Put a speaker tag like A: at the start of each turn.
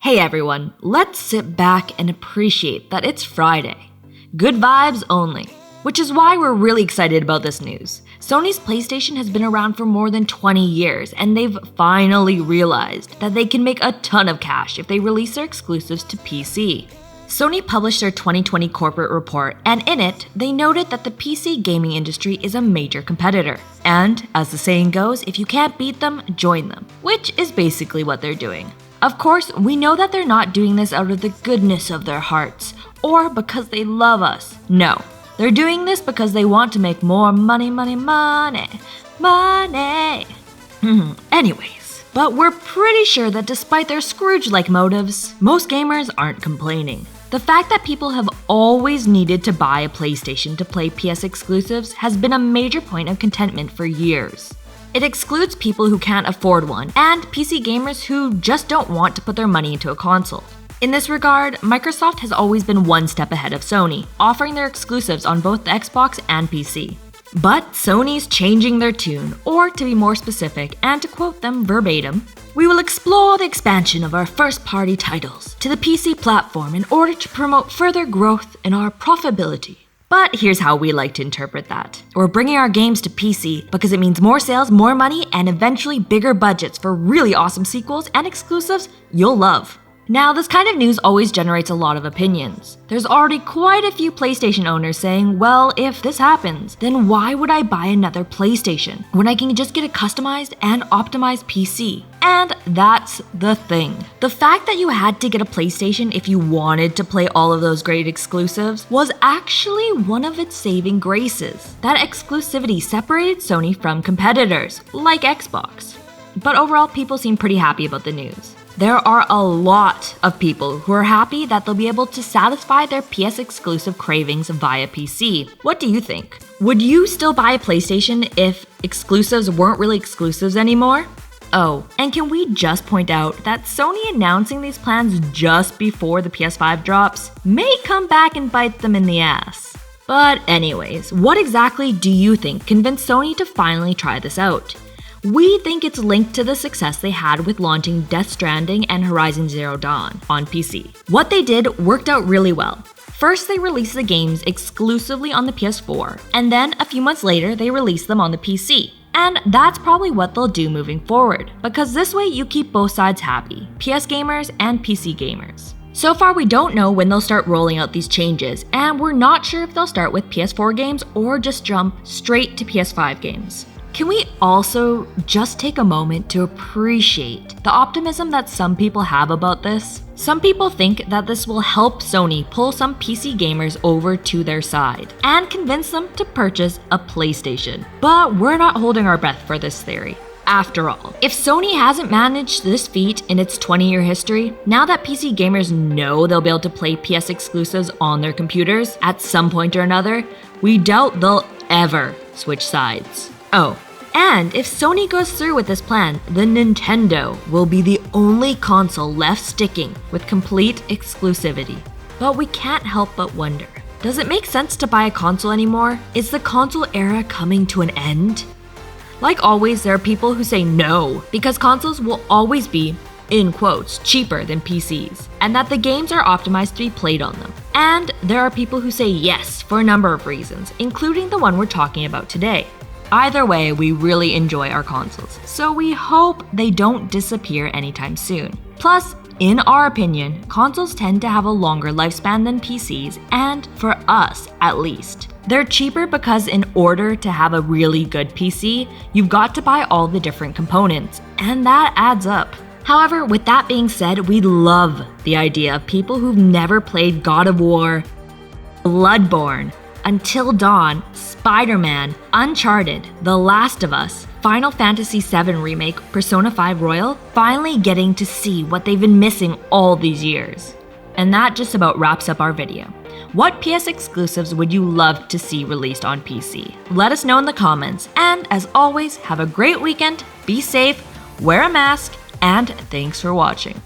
A: Hey everyone, let's sit back and appreciate that it's Friday. Good vibes only. Which is why we're really excited about this news. Sony's PlayStation has been around for more than 20 years, and they've finally realized that they can make a ton of cash if they release their exclusives to PC. Sony published their 2020 corporate report, and in it, they noted that the PC gaming industry is a major competitor. And, as the saying goes, if you can't beat them, join them. Which is basically what they're doing. Of course, we know that they're not doing this out of the goodness of their hearts, or because they love us. No. They're doing this because they want to make more money. Anyways, but we're pretty sure that despite their Scrooge-like motives, most gamers aren't complaining. The fact that people have always needed to buy a PlayStation to play PS exclusives has been a major point of contentment for years. It excludes people who can't afford one, and PC gamers who just don't want to put their money into a console. In this regard, Microsoft has always been one step ahead of Sony, offering their exclusives on both the Xbox and PC. But Sony's changing their tune, or to be more specific, and to quote them verbatim, "We will explore the expansion of our first-party titles to the PC platform in order to promote further growth in our profitability." But here's how we like to interpret that. We're bringing our games to PC because it means more sales, more money, and eventually bigger budgets for really awesome sequels and exclusives you'll love. Now, this kind of news always generates a lot of opinions. There's already quite a few PlayStation owners saying, well, if this happens, then why would I buy another PlayStation when I can just get a customized and optimized PC? And that's the thing. The fact that you had to get a PlayStation if you wanted to play all of those great exclusives was actually one of its saving graces. That exclusivity separated Sony from competitors, like Xbox. But overall, people seem pretty happy about the news. There are a lot of people who are happy that they'll be able to satisfy their PS exclusive cravings via PC. What do you think? Would you still buy a PlayStation if exclusives weren't really exclusives anymore? Oh, and can we just point out that Sony announcing these plans just before the PS5 drops may come back and bite them in the ass. But anyways, what exactly do you think convinced Sony to finally try this out? We think it's linked to the success they had with launching Death Stranding and Horizon Zero Dawn on PC. What they did worked out really well. First, they released the games exclusively on the PS4, and then a few months later, they released them on the PC. And that's probably what they'll do moving forward, because this way you keep both sides happy, PS gamers and PC gamers. So far, we don't know when they'll start rolling out these changes, and we're not sure if they'll start with PS4 games or just jump straight to PS5 games. Can we also just take a moment to appreciate the optimism that some people have about this? Some people think that this will help Sony pull some PC gamers over to their side and convince them to purchase a PlayStation. But we're not holding our breath for this theory. After all, if Sony hasn't managed this feat in its 20-year history, now that PC gamers know they'll be able to play PS exclusives on their computers at some point or another, we doubt they'll ever switch sides. Oh, and if Sony goes through with this plan, the Nintendo will be the only console left sticking with complete exclusivity. But we can't help but wonder, does it make sense to buy a console anymore? Is the console era coming to an end? Like always, there are people who say no, because consoles will always be, in quotes, cheaper than PCs, and that the games are optimized to be played on them. And there are people who say yes for a number of reasons, including the one we're talking about today. Either way, we really enjoy our consoles, so we hope they don't disappear anytime soon. Plus, in our opinion, consoles tend to have a longer lifespan than PCs, and for us at least. They're cheaper because in order to have a really good PC, you've got to buy all the different components, and that adds up. However, with that being said, we love the idea of people who've never played God of War, Bloodborne, Until Dawn, Spider-Man, Uncharted, The Last of Us, Final Fantasy VII Remake, Persona 5 Royal, finally getting to see what they've been missing all these years. And that just about wraps up our video. What PS exclusives would you love to see released on PC? Let us know in the comments, and as always, have a great weekend, be safe, wear a mask, and thanks for watching.